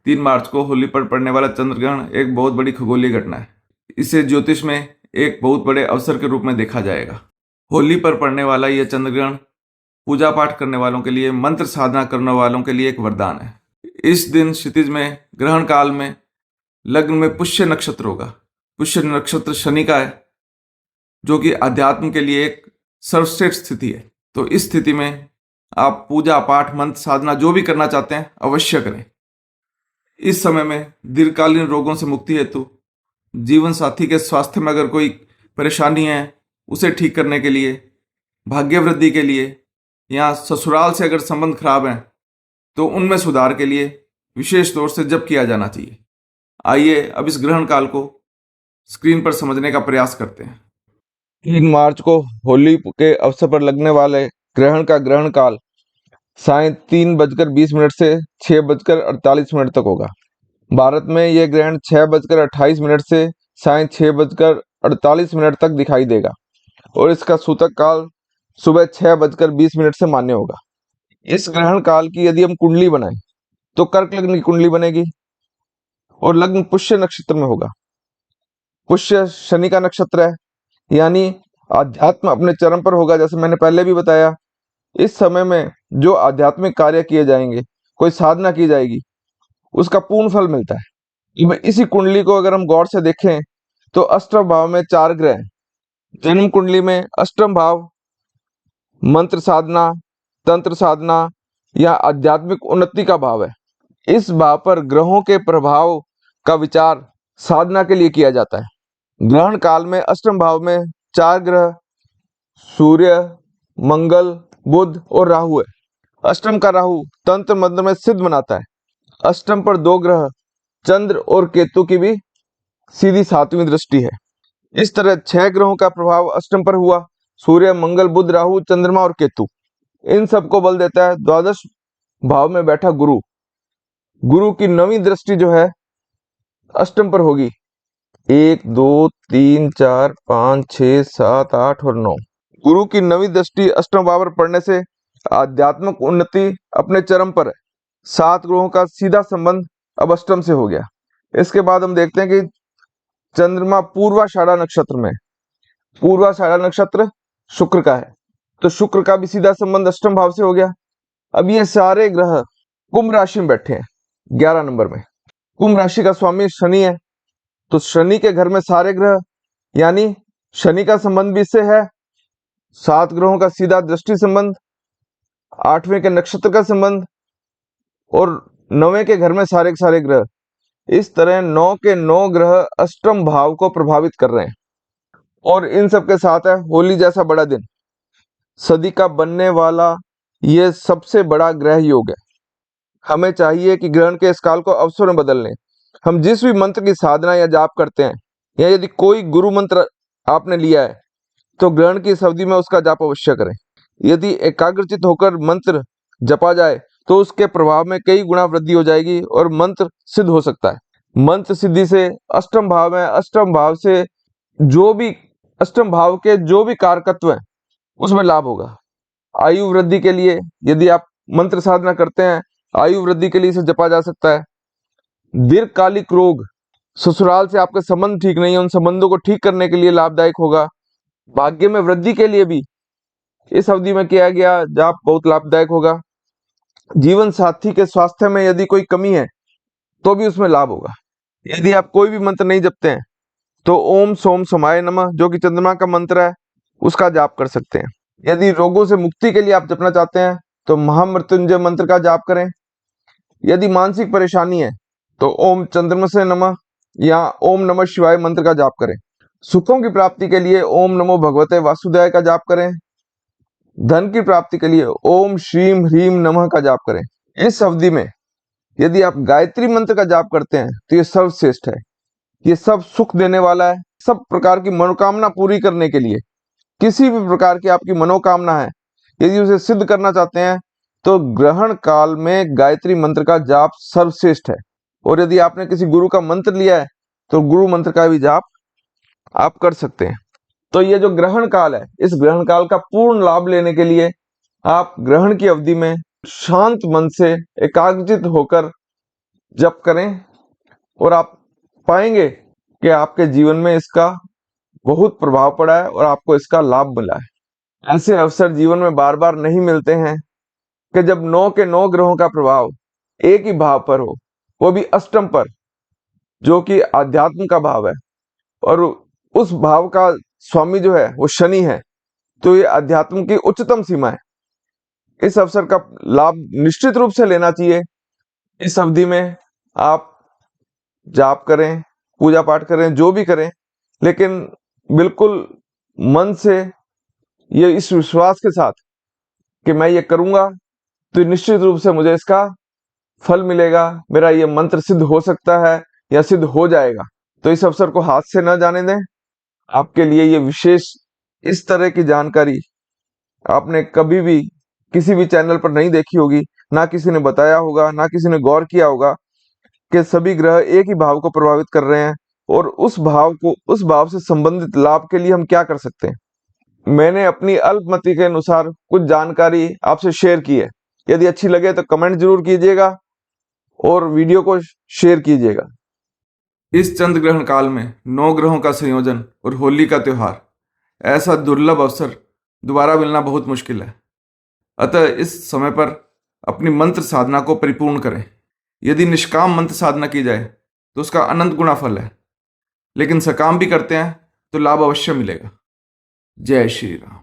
3 मार्च को होली पर पड़ने वाला चंद्र ग्रहण एक बहुत बड़ी खगोलीय घटना है। इसे ज्योतिष में एक बहुत बड़े अवसर के रूप में देखा जाएगा। होली पर पड़ने वाला यह चंद्र ग्रहण पूजा पाठ करने वालों के लिए, मंत्र साधना करने वालों के लिए एक वरदान है। इस दिन क्षितिज में ग्रहण काल में लग्न में पुष्य नक्षत्र होगा। पुष्य नक्षत्र शनि का है, जो कि अध्यात्म के लिए एक सर्वश्रेष्ठ स्थिति है। तो इस स्थिति में आप पूजा पाठ, मंत्र साधना जो भी करना चाहते हैं अवश्य करें। इस समय में दीर्घकालीन रोगों से मुक्ति हेतु, जीवन साथी के स्वास्थ्य में अगर कोई परेशानी है उसे ठीक करने के लिए, भाग्य वृद्धि के लिए, या ससुराल से अगर संबंध खराब हैं तो उनमें सुधार के लिए विशेष तौर से जप किया जाना चाहिए। आइए अब इस ग्रहण काल को स्क्रीन पर समझने का प्रयास करते हैं। 3 मार्च को होली के अवसर पर लगने वाले ग्रहण का ग्रहण काल सायं 3:20 से 6:48 तक होगा। भारत में यह ग्रहण 6:28 से सायं 6:48 तक दिखाई देगा और इसका सूतक काल सुबह 6:20 से मान्य होगा। इस ग्रहण काल की यदि हम कुंडली बनाएं तो कर्क लग्न की कुंडली बनेगी और लग्न पुष्य नक्षत्र में होगा। पुष्य शनि का नक्षत्र है, यानी आध्यात्म अपने चरम पर होगा। जैसे मैंने पहले भी बताया, इस समय में जो आध्यात्मिक कार्य किए जाएंगे, कोई साधना की जाएगी, उसका पूर्ण फल मिलता है। इसी कुंडली को अगर हम गौर से देखें तो अष्टम भाव में 4 ग्रह हैं। जन्म कुंडली में अष्टम भाव मंत्र साधना, तंत्र साधना या आध्यात्मिक उन्नति का भाव है। इस भाव पर ग्रहों के प्रभाव का विचार साधना के लिए किया जाता है। ग्रहण काल में अष्टम भाव में 4 ग्रह सूर्य, मंगल, बुध और राहु है। अष्टम का राहु तंत्र मंत्र में सिद्ध बनाता है। अष्टम पर 2 ग्रह चंद्र और केतु की भी सीधी 7वीं दृष्टि है। इस तरह 6 ग्रहों का प्रभाव अष्टम पर हुआ। सूर्य, मंगल, बुध, राहु, चंद्रमा और केतु, इन सबको बल देता है द्वादश भाव में बैठा गुरु। गुरु की 9वीं दृष्टि जो है अष्टम पर होगी। 1 2 3 4 5 6 7 8 और 9। गुरु की 9वीं दृष्टि अष्टम भाव पर पड़ने से आध्यात्मिक उन्नति अपने चरम पर है। 7 ग्रहों का सीधा संबंध अब अष्टम से हो गया। इसके बाद हम देखते हैं कि चंद्रमा पूर्वाषाढ़ा नक्षत्र में, पूर्वाषाढ़ा नक्षत्र शुक्र का है, तो शुक्र का भी सीधा संबंध अष्टम भाव से हो गया। अब ये सारे ग्रह कुंभ राशि में बैठे हैं 11 नंबर में। कुंभ राशि का स्वामी शनि है, तो शनि के घर में सारे ग्रह, यानी शनि का संबंध भी इससे है। 7 ग्रहों का सीधा दृष्टि संबंध, 8वें के नक्षत्र का संबंध और 9वें के घर में सारे के सारे ग्रह। इस तरह 9 के 9 ग्रह अष्टम भाव को प्रभावित कर रहे हैं। और इन सब के साथ है होली जैसा बड़ा दिन, सदी का बनने वाला यह सबसे बड़ा ग्रह योग है। हमें चाहिए कि ग्रहण के इस काल को अवसर में बदल लें। हम जिस भी मंत्र की साधना या जाप करते हैं, या यदि कोई गुरु मंत्र आपने लिया है तो ग्रहण की इस अवधि में उसका जाप अवश्य करें। यदि एकाग्रचित होकर मंत्र जपा जाए तो उसके प्रभाव में कई गुना वृद्धि हो जाएगी और मंत्र सिद्ध हो सकता है। मंत्र सिद्धि से अष्टम भाव में, अष्टम भाव से जो भी अष्टम भाव के जो भी कारकत्व है उसमें लाभ होगा। आयु वृद्धि के लिए यदि आप मंत्र साधना करते हैं, आयु वृद्धि के लिए इसे जपा जा सकता है। दीर्घकालिक रोग, ससुराल से आपके संबंध ठीक नहीं है, उन संबंधों को ठीक करने के लिए लाभदायक होगा। भाग्य में वृद्धि के लिए भी इस अवधि में किया गया जाप बहुत लाभदायक होगा। जीवन साथी के स्वास्थ्य में यदि कोई कमी है तो भी उसमें लाभ होगा। यदि आप कोई भी मंत्र नहीं जपते हैं तो ओम सोम समाय नमः, जो कि चंद्रमा का मंत्र है, उसका जाप कर सकते हैं। यदि रोगों से मुक्ति के लिए आप जपना चाहते हैं तो महामृत्युंजय मंत्र का जाप करें। यदि मानसिक परेशानी है तो ओम चंद्रमा से नमः या ओम नमः शिवाय मंत्र का जाप करें। सुखों की प्राप्ति के लिए ओम नमो भगवते वासुदेवाय का जाप करें। धन की प्राप्ति के लिए ओम श्रीम ह्रीम नमः का जाप करें। इस अवधि में यदि आप गायत्री मंत्र का जाप करते हैं तो ये सर्वश्रेष्ठ है। ये सब सुख देने वाला है। सब प्रकार की मनोकामना पूरी करने के लिए, किसी भी प्रकार की आपकी मनोकामना है, यदि उसे सिद्ध करना चाहते हैं तो ग्रहण काल में गायत्री मंत्र का जाप सर्वश्रेष्ठ है। और यदि आपने किसी गुरु का मंत्र लिया है तो गुरु मंत्र का भी जाप आप कर सकते हैं। तो ये जो ग्रहण काल है, इस ग्रहण काल का पूर्ण लाभ लेने के लिए आप ग्रहण की अवधि में शांत मन से एकाग्रचित होकर जप करें और आप पाएंगे कि आपके जीवन में इसका बहुत प्रभाव पड़ा है और आपको इसका लाभ मिला है। ऐसे अवसर जीवन में बार बार नहीं मिलते हैं कि जब 9 के 9 ग्रहों का प्रभाव एक ही भाव पर हो, वो भी अष्टम पर, जो कि आध्यात्म का भाव है, और उस भाव का स्वामी जो है वो शनि है। तो ये अध्यात्म की उच्चतम सीमा है। इस अवसर का लाभ निश्चित रूप से लेना चाहिए। इस अवधि में आप जाप करें, पूजा पाठ करें, जो भी करें, लेकिन बिल्कुल मन से, ये इस विश्वास के साथ कि मैं ये करूंगा तो निश्चित रूप से मुझे इसका फल मिलेगा, मेरा ये मंत्र सिद्ध हो सकता है या सिद्ध हो जाएगा। तो इस अवसर को हाथ से न जाने दें। आपके लिए ये विशेष इस तरह की जानकारी आपने कभी भी किसी भी चैनल पर नहीं देखी होगी, ना किसी ने बताया होगा, ना किसी ने गौर किया होगा कि सभी ग्रह एक ही भाव को प्रभावित कर रहे हैं और उस भाव से संबंधित लाभ के लिए हम क्या कर सकते हैं। मैंने अपनी अल्पमति के अनुसार कुछ जानकारी आपसे शेयर की है। यदि अच्छी लगे तो कमेंट जरूर कीजिएगा और वीडियो को शेयर कीजिएगा। इस चंद्र ग्रहण काल में 9 ग्रहों का संयोजन और होली का त्योहार, ऐसा दुर्लभ अवसर दोबारा मिलना बहुत मुश्किल है। अतः इस समय पर अपनी मंत्र साधना को परिपूर्ण करें। यदि निष्काम मंत्र साधना की जाए तो उसका अनंत गुना फल है, लेकिन सकाम भी करते हैं तो लाभ अवश्य मिलेगा। जय श्री राम।